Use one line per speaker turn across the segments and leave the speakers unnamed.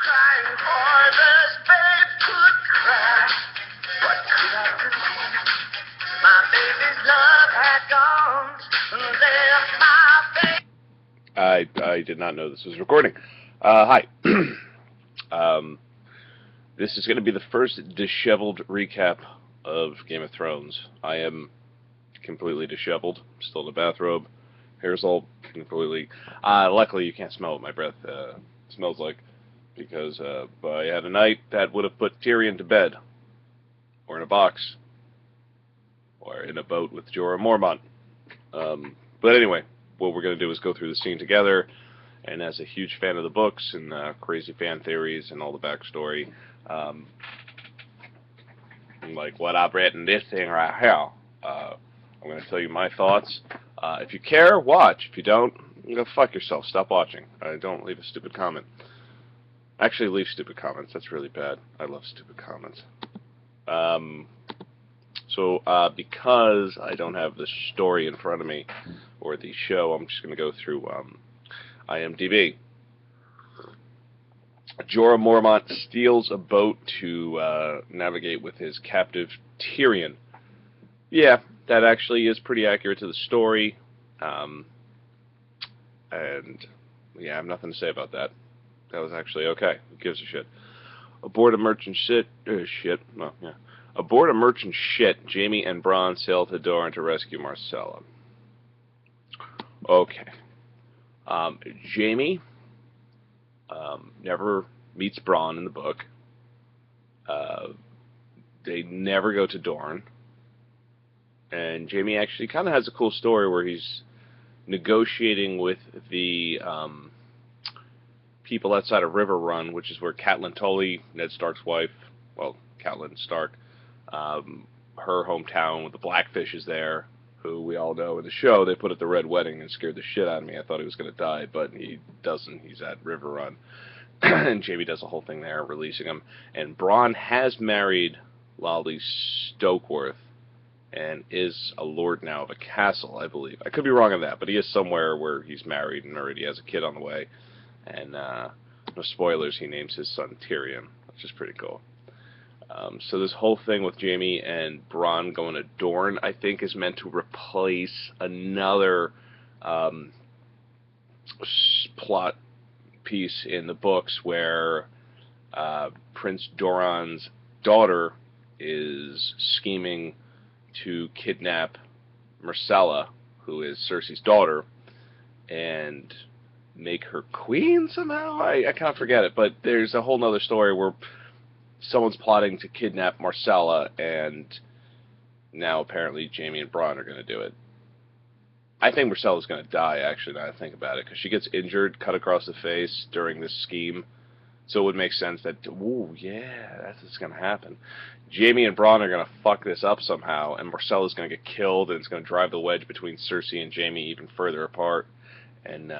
Crying for this babe could cry. What could I do? My baby's love had gone and left my baby.
I did not know this was recording. Hi. This is going to be the first disheveled recap of Game of Thrones. I am completely disheveled, still in a bathrobe, hair's all completely... luckily you can't smell what my breath smells like, because I had a night that would have put Tyrion to bed, or in a box, or in a boat with Jorah Mormont. But anyway, what we're going to do is go through the scene together, and as a huge fan of the books and crazy fan theories and all the backstory, I'm like, what I've written this thing right here. I'm going to tell you my thoughts. If you care, watch. If you don't, go fuck yourself. Stop watching. Don't leave a stupid comment. Actually, leave stupid comments. That's really bad. I love stupid comments. Because I don't have the story in front of me, or the show, I'm just going to go through IMDb. Jorah Mormont steals a boat to navigate with his captive Tyrion. Yeah, that actually is pretty accurate to the story. And yeah, I have nothing to say about that. That was actually okay. Who gives a shit? Aboard a merchant Aboard a merchant ship, Jaime and Bronn sail to Dorne to rescue Myrcella. Okay. Jaime never meets Bronn in the book. They never go to Dorne. And Jaime actually kind of has a cool story where he's negotiating with the people outside of Riverrun, which is where Catelyn Tully, Ned Stark's wife, well, Catelyn Stark, her hometown with the Blackfish is there, who we all know in the show, they put at the Red Wedding and scared the shit out of me. I thought he was going to die, but he doesn't. He's at Riverrun. And Jaime does the whole thing there, releasing him. And Bronn has married Lolly Stokeworth, and is a lord now of a castle, I believe. I could be wrong on that, but he is somewhere where he's married and already has a kid on the way. And, no spoilers, he names his son Tyrion, which is pretty cool. So this whole thing with Jaime and Bronn going to Dorne, I think, is meant to replace another plot piece in the books where Prince Doran's daughter is scheming to kidnap Myrcella, who is Cersei's daughter, and make her queen somehow? I can't forget it, but there's a whole nother story where someone's plotting to kidnap Myrcella, and now apparently Jaime and Bronn are going to do it. I think Myrcella's going to die, actually, now I think about it, because she gets injured, cut across the face during this scheme. So it would make sense that, ooh, yeah, that's what's going to happen. Jaime and Bronn are going to fuck this up somehow, and Myrcella's going to get killed, and it's going to drive the wedge between Cersei and Jaime even further apart. And,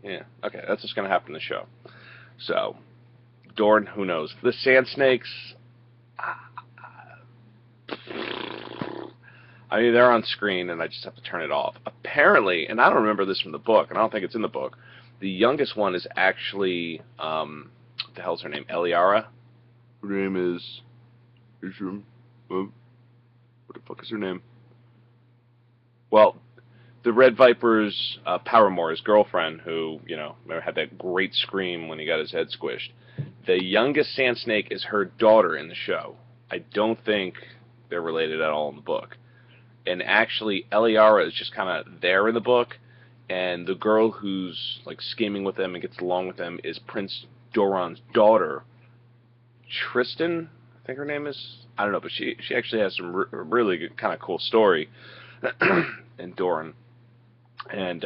yeah, okay, that's what's going to happen in the show. So, Dorne, who knows? The Sand Snakes, I mean, they're on screen, and I just have to turn it off. Apparently, and I don't remember this from the book, and I don't think it's in the book, the youngest one is actually, what the hell's her name? Eliara? Her name is... what the fuck is her name? Well, the Red Viper's Paramore, his girlfriend, who, you know, had that great scream when he got his head squished. The youngest Sand Snake is her daughter in the show. I don't think they're related at all in the book. And actually, Eliara is just kind of there in the book, and the girl who's, like, scheming with them and gets along with them is Prince Doran's daughter, Tristan, I think her name is. I don't know, but she actually has some really good, kind of cool story in Dorne. And,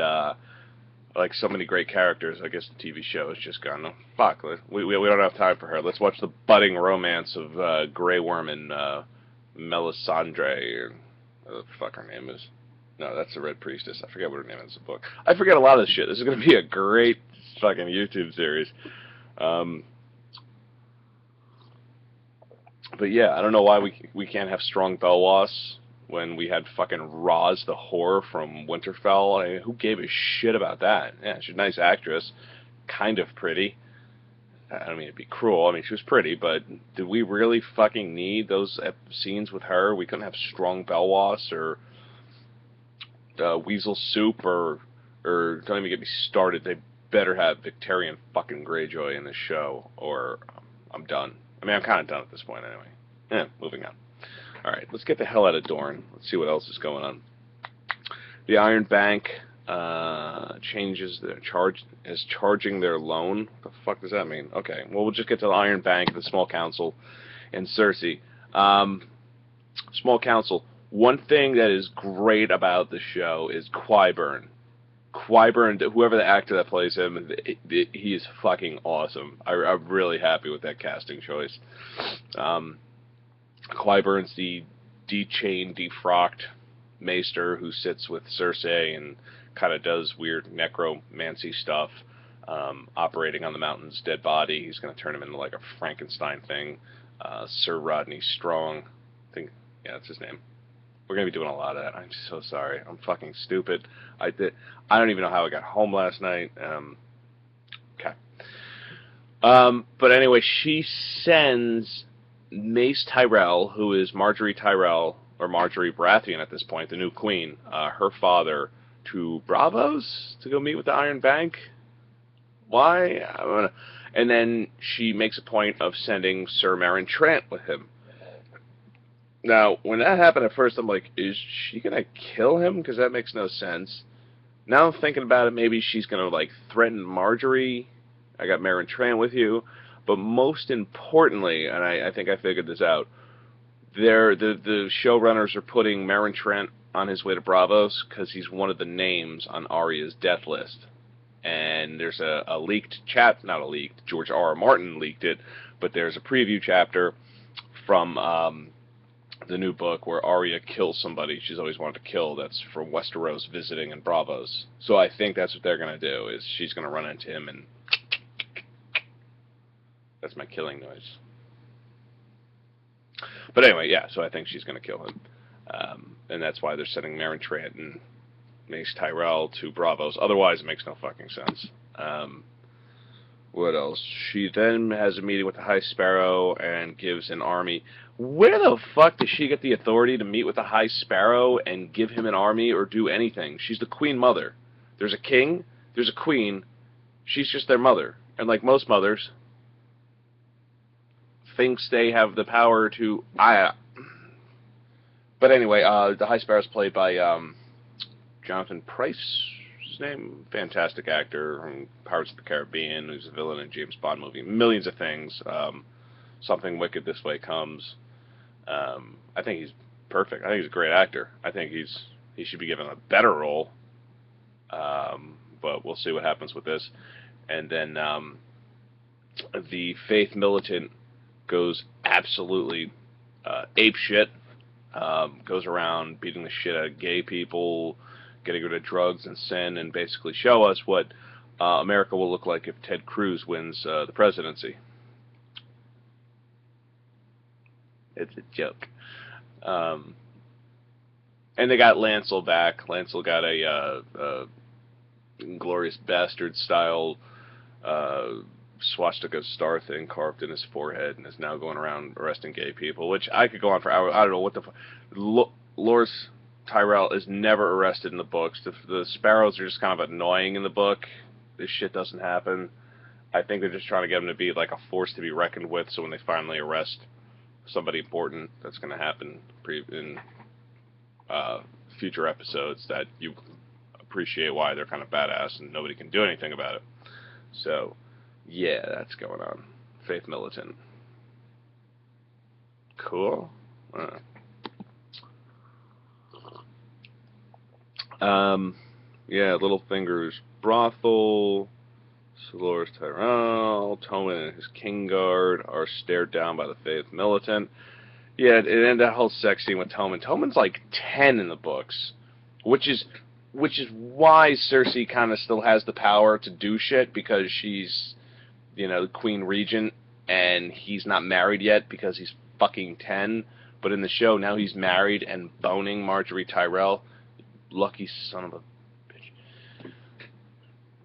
like so many great characters, I guess the TV show has just gone, oh, fuck, we don't have time for her. Let's watch the budding romance of Grey Worm and Melisandre, or what the fuck her name is. No, that's the Red Priestess. I forget what her name is in the book. I forget a lot of this shit. This is going to be a great fucking YouTube series. But yeah, I don't know why we can't have strong Belwas when we had fucking Roz the whore from Winterfell. Who gave a shit about that? Yeah, she's a nice actress. Kind of pretty. I don't mean to be cruel. I mean, she was pretty, but did we really fucking need those scenes with her? We couldn't have Strong Belwas or Weasel Soup or don't even get me started. They better have Victorian fucking Greyjoy in the show, or I'm done. I mean, I'm kind of done at this point anyway. Moving on. All right, let's get the hell out of Dorne. Let's see what else is going on. The Iron Bank changes their charging their loan. What the fuck does that mean? Okay, well, we'll just get to the Iron Bank, the Small Council, and Cersei. Small Council. One thing that is great about the show is Qyburn. Qyburn, whoever the actor that plays him, he is fucking awesome. I'm really happy with that casting choice. Qyburn's the de-chained, defrocked maester who sits with Cersei and kind of does weird necromancy stuff, operating on the mountain's dead body. He's going to turn him into like a Frankenstein thing. Sir Rodney Strong, I think, yeah, that's his name. We're going to be doing a lot of that. I'm so sorry. I'm fucking stupid. I don't even know how I got home last night. Okay. But anyway, she sends Mace Tyrell, who is Marjorie Tyrell, or Marjorie Baratheon at this point, the new queen, her father, to Braavos to go meet with the Iron Bank. Why? I don't know. And then she makes a point of sending Sir Meryn Trant with him. Now, when that happened at first, I'm like, is she going to kill him? Because that makes no sense. Now I'm thinking about it, maybe she's going to, like, threaten Marjorie. I got Meryn Trant with you. But most importantly, and I think I figured this out, the showrunners are putting Meryn Trant on his way to Braavos because he's one of the names on Arya's death list. And there's a leaked not a leaked, George R.R. Martin leaked it, but there's a preview chapter from the new book where Arya kills somebody she's always wanted to kill that's from Westeros visiting in Braavos. So I think that's what they're going to do, is she's going to run into him and... That's my killing noise. But anyway, yeah, so I think she's going to kill him. And that's why they're sending Meryn Trant and Mace Tyrell to Braavos. Otherwise, it makes no fucking sense. What else? She then has a meeting with the High Sparrow and gives an army. Where the fuck does she get the authority to meet with the High Sparrow and give him an army or do anything? She's the Queen Mother. There's a king, there's a queen, she's just their mother. And like most mothers, thinks they have the power to... But anyway, the High Sparrow's played by Jonathan Pryce, his name, fantastic actor from Pirates of the Caribbean, who's a villain in James Bond movie, millions of things. Something Wicked, This Way Comes. I think he's perfect. I think he's a great actor. I think he should be given a better role. But we'll see what happens with this. And then the Faith Militant goes absolutely apeshit. Goes around beating the shit out of gay people, getting rid of drugs and sin, and basically show us what America will look like if Ted Cruz wins the presidency. It's a joke. And they got Lancel back. Lancel got a Glorious Bastard style swastika star thing carved in his forehead and is now going around arresting gay people, which I could go on for hours. I don't know what the Loras Tyrell is never arrested in the books. The Sparrows are just kind of annoying in the book. This shit doesn't happen. I think they're just trying to get him to be like a force to be reckoned with, so when they finally arrest somebody important, that's going to happen in future episodes, that you appreciate why they're kind of badass and nobody can do anything about it. So yeah, that's going on. Faith Militant. Cool. Yeah, Littlefinger's brothel. Loras Tyrell, Tommen and his King Guard are stared down by the Faith Militant. Yeah, it ended that whole sex scene with Tommen. Tommen's like 10 in the books, which is why Cersei kind of still has the power to do shit, because she's, you know, Queen Regent, and he's not married yet because he's fucking 10. But in the show, now he's married and boning Marjorie Tyrell. Lucky son of a bitch.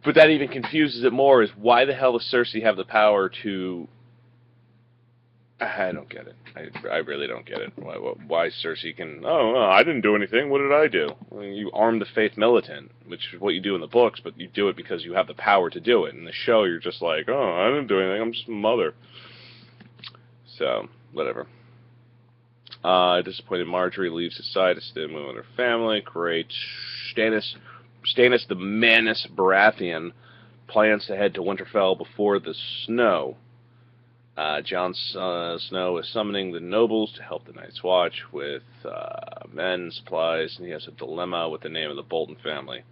But that even confuses it more, is why the hell does Cersei have the power to... I don't get it. I really don't get it. Why Cersei can... Oh, well, I didn't do anything. What did I do? Well, you arm the Faith Militant, which is what you do in the books, but you do it because you have the power to do it. In the show, you're just like, oh, I didn't do anything. I'm just a mother. So, whatever. Disappointed Marjorie leaves his side to stay with her family. Great. Stannis the Manus Baratheon plans to head to Winterfell before the snow. Jon Snow is summoning the nobles to help the Night's Watch with men, supplies, and he has a dilemma with the name of the Bolton family.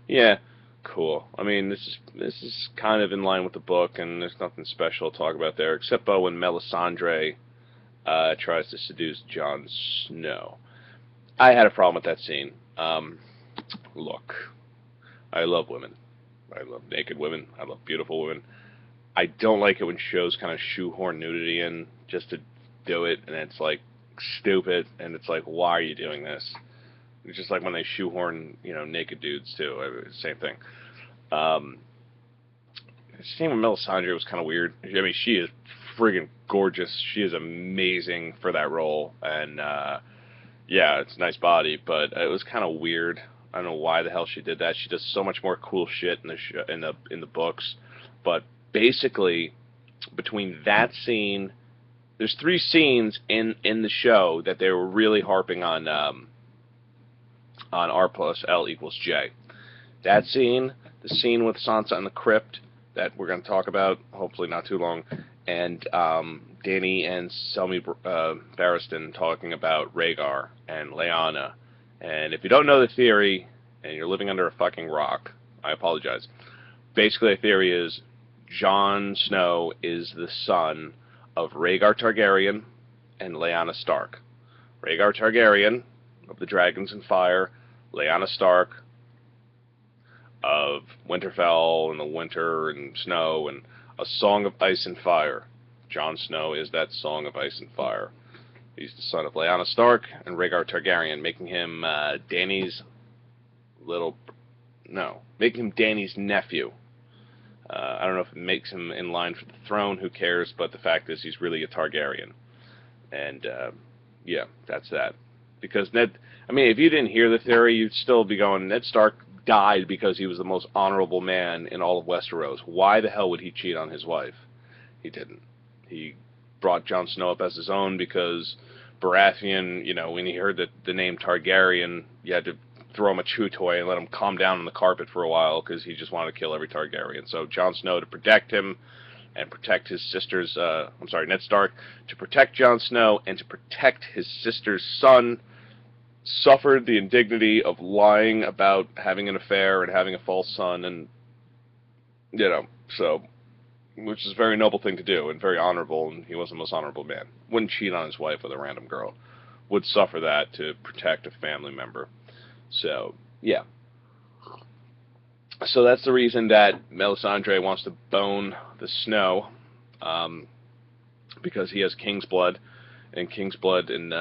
Yeah, cool. I mean, this is kind of in line with the book, and there's nothing special to talk about there, except when Melisandre tries to seduce Jon Snow. I had a problem with that scene. Look, I love women. I love naked women. I love beautiful women. I don't like it when shows kind of shoehorn nudity in just to do it, and it's like stupid, and it's like, why are you doing this? It's just like when they shoehorn, naked dudes too. Same thing. Same with Melisandre was kind of weird. I mean, she is friggin' gorgeous. She is amazing for that role, and yeah, it's a nice body, but it was kind of weird. I don't know why the hell she did that. She does so much more cool shit in the books, but basically, between that scene, there's 3 scenes in the show that they were really harping on R plus L equals J. That scene, the scene with Sansa in the crypt that we're going to talk about, hopefully not too long, and Dany and Selmy Barristan talking about Rhaegar and Lyanna. And if you don't know the theory, and you're living under a fucking rock, I apologize. Basically, the theory is Jon Snow is the son of Rhaegar Targaryen and Lyanna Stark. Rhaegar Targaryen of the Dragons and Fire, Lyanna Stark of Winterfell and the winter and snow and a Song of Ice and Fire. Jon Snow is that Song of Ice and Fire. He's the son of Lyanna Stark and Rhaegar Targaryen, making him Dany's nephew. I don't know if it makes him in line for the throne, who cares, but the fact is he's really a Targaryen. And, yeah, that's that. Because if you didn't hear the theory, you'd still be going, Ned Stark died because he was the most honorable man in all of Westeros. Why the hell would he cheat on his wife? He didn't. He brought Jon Snow up as his own because Baratheon, when he heard the name Targaryen, you had to throw him a chew toy and let him calm down on the carpet for a while because he just wanted to kill every Targaryen. So Jon Snow, to protect him and protect his sister's, Ned Stark, to protect Jon Snow and to protect his sister's son, suffered the indignity of lying about having an affair and having a false son, and, which is a very noble thing to do and very honorable, and he was the most honorable man. Wouldn't cheat on his wife with a random girl. Would suffer that to protect a family member. So, yeah. So that's the reason that Melisandre wants to bone the Snow, because he has king's blood, and king's blood in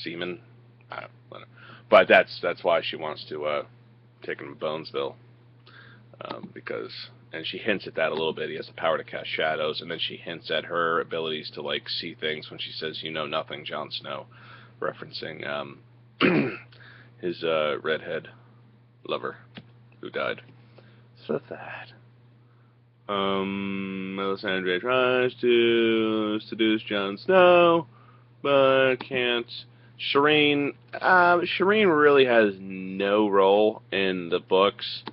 semen. I don't know. But that's why she wants to take him to Bonesville, and she hints at that a little bit. He has the power to cast shadows, and then she hints at her abilities to see things when she says, "You know nothing, Jon Snow," referencing his redhead lover who died. So sad. Melisandre tries to seduce Jon Snow, but can't. Shireen really has no role in the books.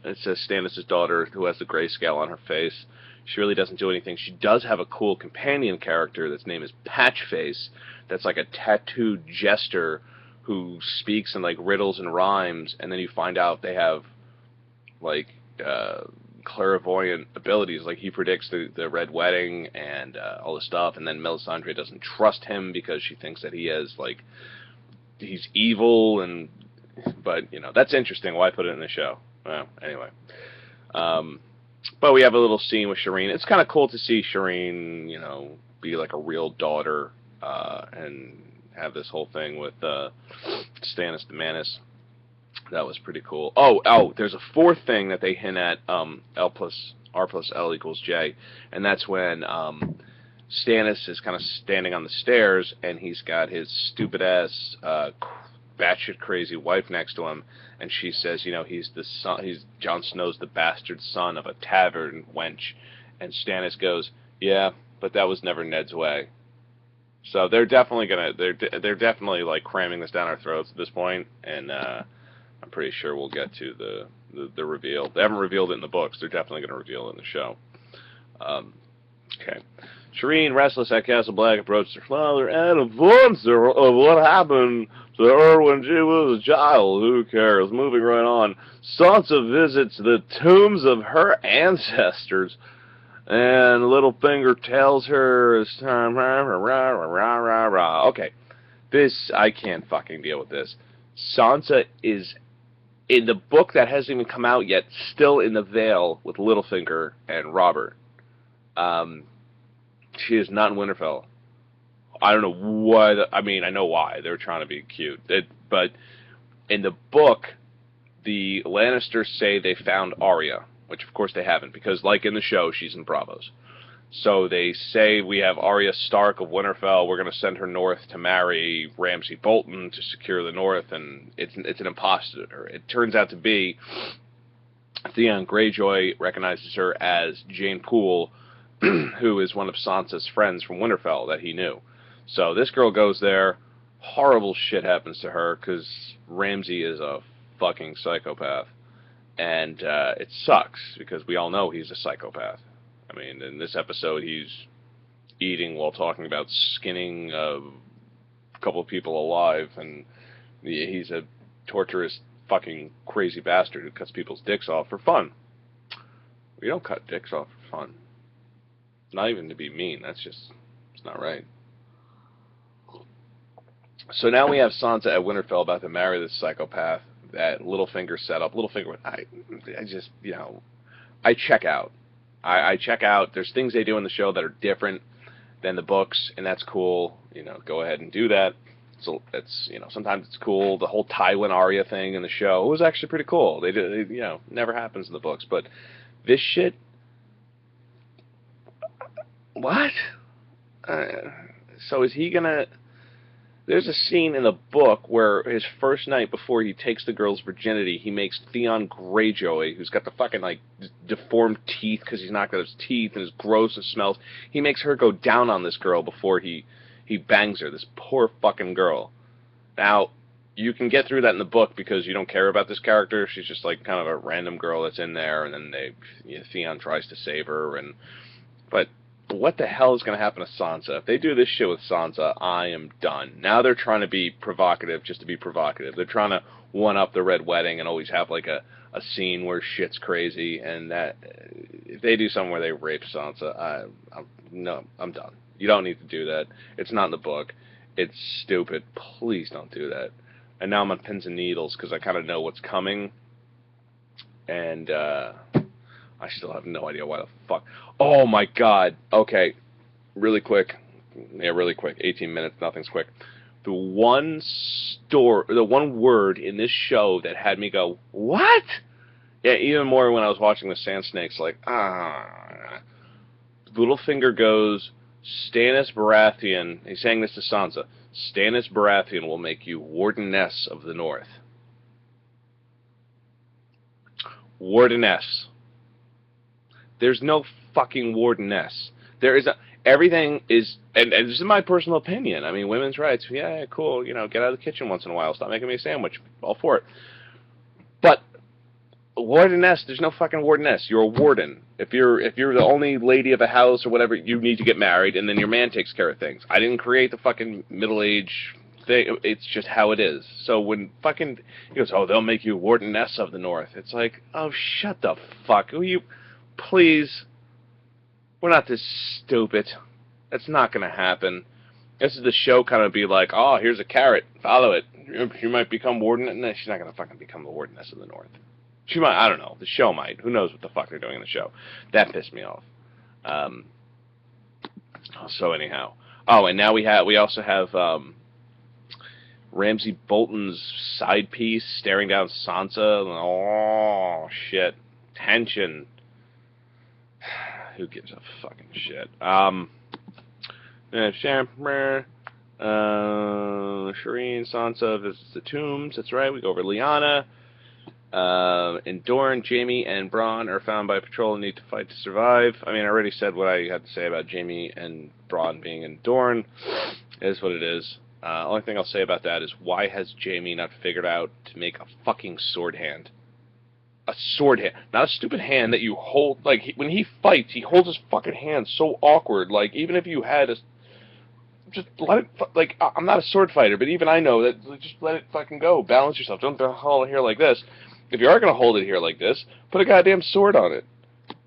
It says Stannis' daughter, who has the grayscale on her face. She really doesn't do anything. She does have a cool companion character that's name is Patchface. That's like a tattooed jester who speaks in riddles and rhymes, and then you find out they have clairvoyant abilities. He predicts the Red Wedding and all this stuff, and then Melisandre doesn't trust him because she thinks that he has he's evil, but that's interesting. Why put it in the show? Well, anyway. But we have a little scene with Shireen. It's kind of cool to see Shireen, be like a real daughter, and have this whole thing with Stannis the Manus. That was pretty cool. Oh, there's a fourth thing that they hint at, L plus R plus L equals J, and that's when Stannis is kind of standing on the stairs, and he's got his stupid ass, batshit crazy wife next to him, and she says, you know, he's Jon Snow's the bastard son of a tavern wench, and Stannis goes, yeah, but that was never Ned's way. So they're definitely they're definitely like cramming this down our throats at this point, and I'm pretty sure we'll get to the reveal. They haven't revealed it in the books. They're definitely going to reveal it in the show. Okay. Shireen, restless at Castle Black, approached her father and informs her of what happened to her when she was a child. Who cares? Moving right on. Sansa visits the tombs of her ancestors, and Littlefinger tells her it's time. Okay. This, I can't fucking deal with this. Sansa is, in the book that hasn't even come out yet, still in the Vale with Littlefinger and Robert. She is not in Winterfell. I don't know why. I mean, I know why. They're trying to be cute. But in the book, the Lannisters say they found Arya, which of course they haven't, because like in the show, she's in Braavos. So they say we have Arya Stark of Winterfell. We're going to send her north to marry Ramsay Bolton to secure the north, and it's an impostor. It turns out to be Theon Greyjoy recognizes her as Jane Poole, who is one of Sansa's friends from Winterfell that he knew. So this girl goes there. Horrible shit happens to her because Ramsay is a fucking psychopath, and it sucks because we all know he's a psychopath. I mean, in this episode, he's eating while talking about skinning a couple of people alive, and he's a torturous, fucking crazy bastard who cuts people's dicks off for fun. We don't cut dicks off for fun. Not even to be mean. That's just, it's not right. So now we have Sansa at Winterfell about to marry this psychopath that Littlefinger set up. Littlefinger, I just, you know, I check out. I check out. There's things they do in the show that are different than the books, and that's cool. You know, go ahead and do that. So it's, you know, sometimes it's cool. The whole Tywin Arya thing in the show was actually pretty cool. They did, you know, never happens in the books, but this shit, what? So is he gonna? There's a scene in the book where his first night before he takes the girl's virginity, he makes Theon Greyjoy, who's got the fucking, like, deformed teeth because he's not got his teeth and is gross and smells. He makes her go down on this girl before he bangs her, this poor fucking girl. Now, you can get through that in the book because you don't care about this character. She's just, like, kind of a random girl that's in there, and then Theon tries to save her, but what the hell is going to happen to Sansa? If they do this shit with Sansa, I am done. Now they're trying to be provocative just to be provocative. They're trying to one-up the Red Wedding and always have like a scene where shit's crazy. And that if they do something where they rape Sansa, I'm done. You don't need to do that. It's not in the book. It's stupid. Please don't do that. And now I'm on pins and needles because I kind of know what's coming. And I still have no idea why the fuck. Oh my god. Okay. Really quick. Yeah, really quick. 18 minutes. Nothing's quick. The one word in this show that had me go, what? Yeah, even more when I was watching the Sand Snakes, like, Littlefinger goes, Stannis Baratheon, he's saying this to Sansa, Stannis Baratheon will make you Wardeness of the North. Wardeness. There's no fucking Wardeness. There is everything is, and this is my personal opinion. I mean, women's rights, yeah, cool, you know, get out of the kitchen once in a while, stop making me a sandwich, all for it. But Wardeness, there's no fucking Wardeness. You're a warden. If you're the only lady of a house or whatever, you need to get married, and then your man takes care of things. I didn't create the fucking middle age thing. It's just how it is. So when fucking he goes, oh, they'll make you Wardeness of the North. It's like, oh, shut the fuck. Will you please? We're not this stupid. That's not going to happen. This is the show kind of be like, oh, here's a carrot. Follow it. You might become warden. No, she's not going to fucking become the Wardeness of the North. She might. I don't know. The show might. Who knows what the fuck they're doing in the show. That pissed me off. So anyhow. Oh, and now we also have Ramsay Bolton's side piece staring down Sansa. Oh, shit. Tension. Who gives a fucking shit? Shireen, Sansa visits the tombs. That's right. We go over Lyanna. In Dorne, Jaime and Bronn are found by patrol and need to fight to survive. I mean, I already said what I had to say about Jaime and Bronn being in Dorne. It is what it is. Only thing I'll say about that is, why has Jaime not figured out to make a fucking sword hand? A sword hand. Not a stupid hand that you hold. Like, when he fights, he holds his fucking hand so awkward. Like, even if you had a... Just let it... Like, I'm not a sword fighter, but even I know that... Just let it fucking go. Balance yourself. Don't hold it here like this. If you are going to hold it here like this, put a goddamn sword on it.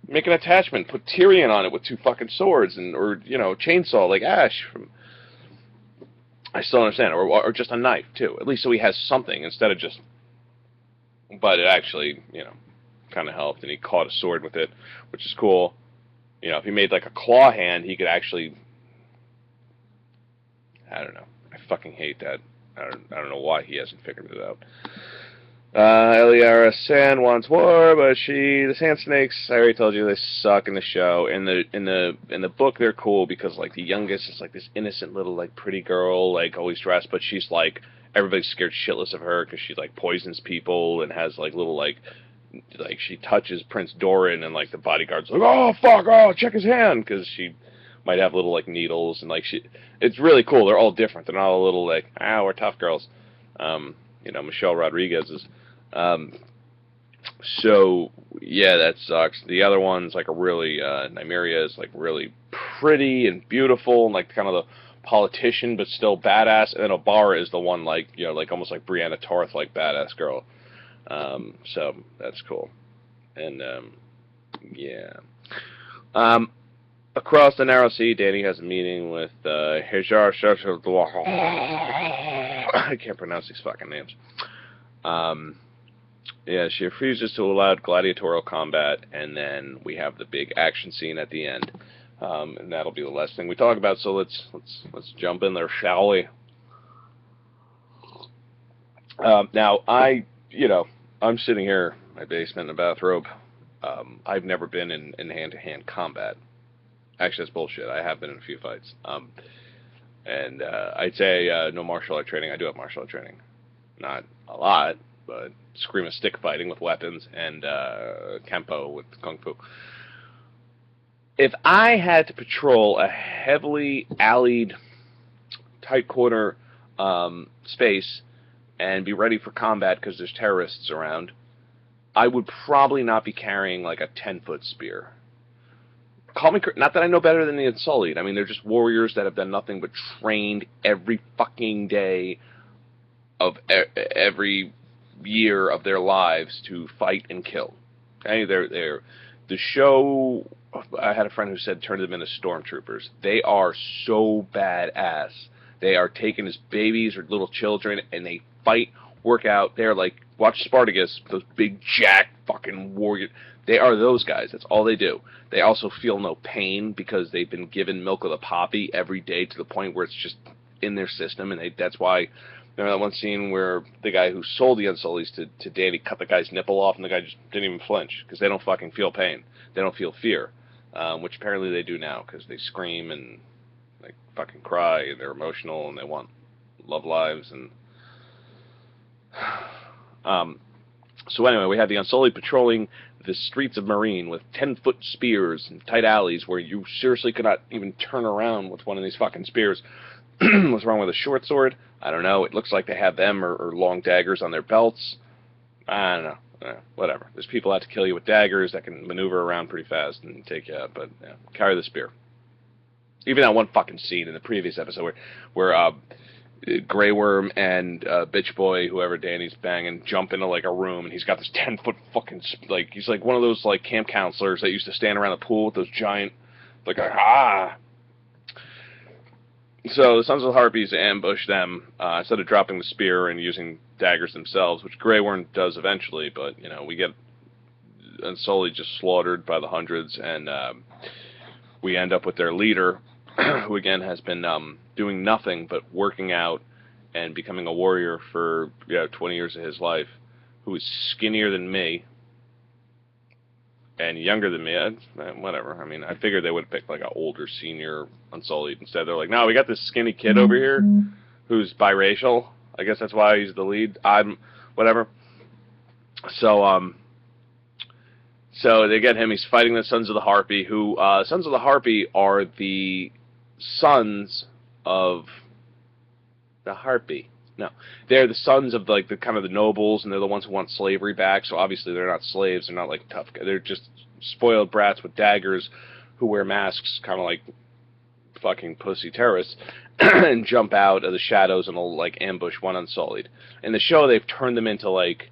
Make an attachment. Put Tyrion on it with 2 fucking swords. Or, you know, chainsaw like Ash from... I still understand. Or just a knife, too. At least so he has something instead of just... But it actually, you know, kind of helped. And he caught a sword with it, which is cool. You know, if he made like a claw hand, he could actually... I don't know. I fucking hate that. I don't know why he hasn't figured it out. Eliara Sand wants war, but the Sand Snakes, I already told you, they suck in the show. In the book, they're cool because, like, the youngest is like this innocent little, like, pretty girl, like, always dressed, but she's like, everybody's scared shitless of her because she, like, poisons people and has, like, little, like, she touches Prince Doran and, like, the bodyguard's like, oh, fuck, oh, check his hand, because she might have little, like, needles, and, like, it's really cool. They're all different. They're not all little, like, we're tough girls. You know, Michelle Rodriguez is. So, yeah, that sucks. The other one's, like, a really, Nymeria is, like, really pretty and beautiful, and, like, kind of the politician, but still badass, and then Obara is the one, like, you know, like, almost like Brianna Tarth, like, badass girl. So, that's cool. And, yeah. Across the Narrow Sea, Dany has a meeting with, Hajar Shashadwar. I can't pronounce these fucking names. Yeah, she refuses to allow gladiatorial combat, and then we have the big action scene at the end. And that'll be the last thing we talk about, so let's jump in there, shall we? Now, I'm sitting here in my basement in a bathrobe. I've never been in hand-to-hand combat. Actually, that's bullshit. I have been in a few fights. And I'd say no martial art training. I do have martial art training. Not a lot, but scream of stick fighting with weapons and Kempo with Kung Fu. If I had to patrol a heavily alleyed, tight corner space and be ready for combat because there's terrorists around, I would probably not be carrying like a 10-foot spear. Call me, not that I know better than the Unsullied. I mean, they're just warriors that have done nothing but trained every fucking day of every year of their lives to fight and kill. Okay, they're the show. I had a friend who said turn them into stormtroopers. They are so badass. They are taken as babies or little children, and they fight, work out. They're like, watch Spartacus, those big jack fucking warriors. They are those guys. That's all they do. They also feel no pain because they've been given milk of the poppy every day to the point where it's just in their system, and that's why. Remember that one scene where the guy who sold the Unsullieds to Dany cut the guy's nipple off, and the guy just didn't even flinch because they don't fucking feel pain. They don't feel fear, which apparently they do now because they scream and they fucking cry and they're emotional and they want love lives and. So anyway, we had the Unsullied patrolling the streets of Meereen with 10-foot spears and tight alleys where you seriously could not even turn around with one of these fucking spears. What's wrong with a short sword? I don't know. It looks like they have them or long daggers on their belts. I don't know. Whatever. There's people out to kill you with daggers that can maneuver around pretty fast and take you out, but yeah, carry the spear. Even that one fucking scene in the previous episode where Grey Worm and Bitch Boy, whoever Dany's banging, jump into like a room, and he's got this 10-foot fucking he's like one of those like camp counselors that used to stand around the pool with those giant So the Sons of the Harpies ambush them instead of dropping the spear and using daggers themselves, which Grey Worm does eventually. But you know, we get Unsullied just slaughtered by the hundreds, and we end up with their leader, who again has been doing nothing but working out and becoming a warrior for 20 years of his life, who was skinnier than me and younger than me. Whatever. I mean, I figured they would pick like an older senior Unsullied. Instead, they're like, no, we got this skinny kid over here who's biracial. I guess that's why he's the lead. Whatever. So they get him. He's fighting the Sons of the Harpy, who Sons of the Harpy are the sons of the Harpy. No, they're the sons of like the kind of the nobles, and they're the ones who want slavery back. So obviously they're not slaves. They're not like tough guys. They're just spoiled brats with daggers who wear masks, kind of like fucking pussy terrorists, and jump out of the shadows and will like ambush one Unsullied. In the show, they've turned them into like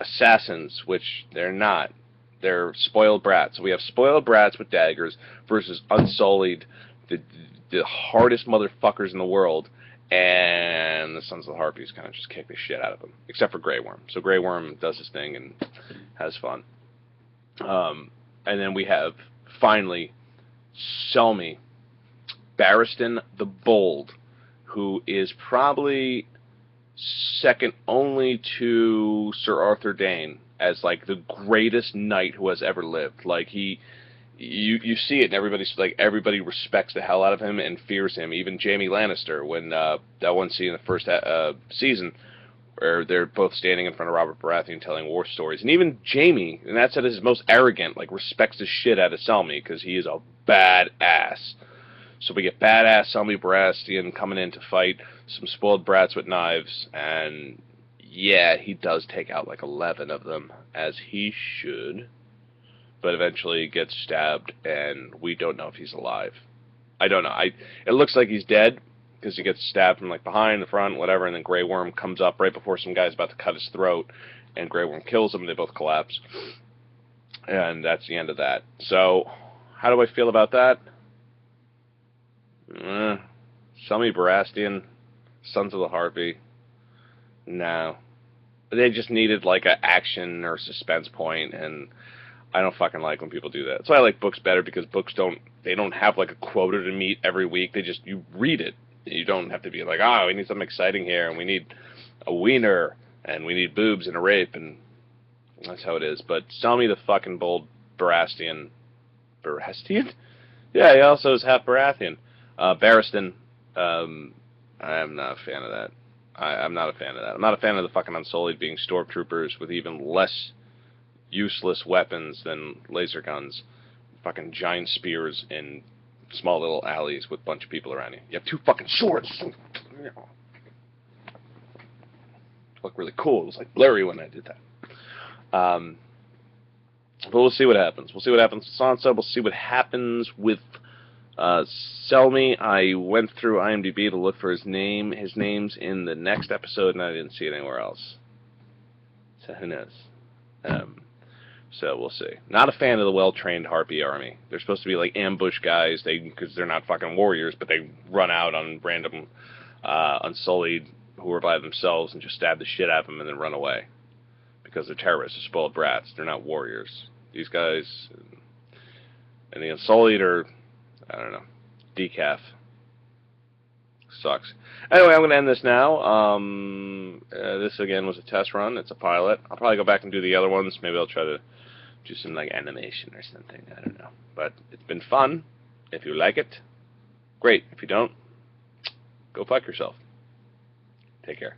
assassins, which they're not. They're spoiled brats. So we have spoiled brats with daggers versus Unsullied, the hardest motherfuckers in the world. And the Sons of the Harpies kind of just kick the shit out of them, except for Grey Worm. So Grey Worm does his thing and has fun. And then we have, finally, Selmy, Barristan the Bold, who is probably second only to Sir Arthur Dayne as, like, the greatest knight who has ever lived. Like, You see it, and everybody respects the hell out of him and fears him. Even Jaime Lannister, when that one scene in the first season, where they're both standing in front of Robert Baratheon telling war stories, and even Jaime, and that's at his most arrogant, like respects the shit out of Selmy because he is a badass. So we get badass Selmy Baratheon coming in to fight some spoiled brats with knives, and yeah, he does take out like 11 of them, as he should. But eventually gets stabbed, and we don't know if he's alive. I don't know. It looks like he's dead, because he gets stabbed from like behind, the front, whatever, and then Grey Worm comes up right before some guy's about to cut his throat, and Grey Worm kills him, and they both collapse. And that's the end of that. So, how do I feel about that? Selmy Baratheon, Sons of the Harpy. No. They just needed like an action or suspense point, and I don't fucking like when people do that. That's why I like books better, because books don't have like a quota to meet every week. You read it. You don't have to be like, we need something exciting here, and we need a wiener, and we need boobs and a rape, and that's how it is. But Selmy the fucking Bold Baratheon. Baratheon? Yeah, he also is half Baratheon. Barristan, I am not a fan of that. I'm not a fan of that. I'm not a fan of the fucking Unsullied being stormtroopers with even less useless weapons than laser guns, fucking giant spears in small little alleys with a bunch of people around you. You have 2 fucking swords. Look really cool. It was like blurry when I did that. But we'll see what happens. We'll see what happens with Sansa. We'll see what happens with Selmy. I went through IMDb to look for his name. His name's in the next episode, and I didn't see it anywhere else. So who knows? So we'll see. Not a fan of the well-trained Harpy army. They're supposed to be like ambush guys, because they're not fucking warriors, but they run out on random Unsullied who are by themselves and just stab the shit out of them and then run away. Because they're terrorists, they're spoiled brats. They're not warriors. These guys and the Unsullied are, I don't know, decaf. Sucks. Anyway, I'm going to end this now. This, again, was a test run. It's a pilot. I'll probably go back and do the other ones. Maybe I'll try to do some, like, animation or something. I don't know. But it's been fun. If you like it, great. If you don't, go fuck yourself. Take care.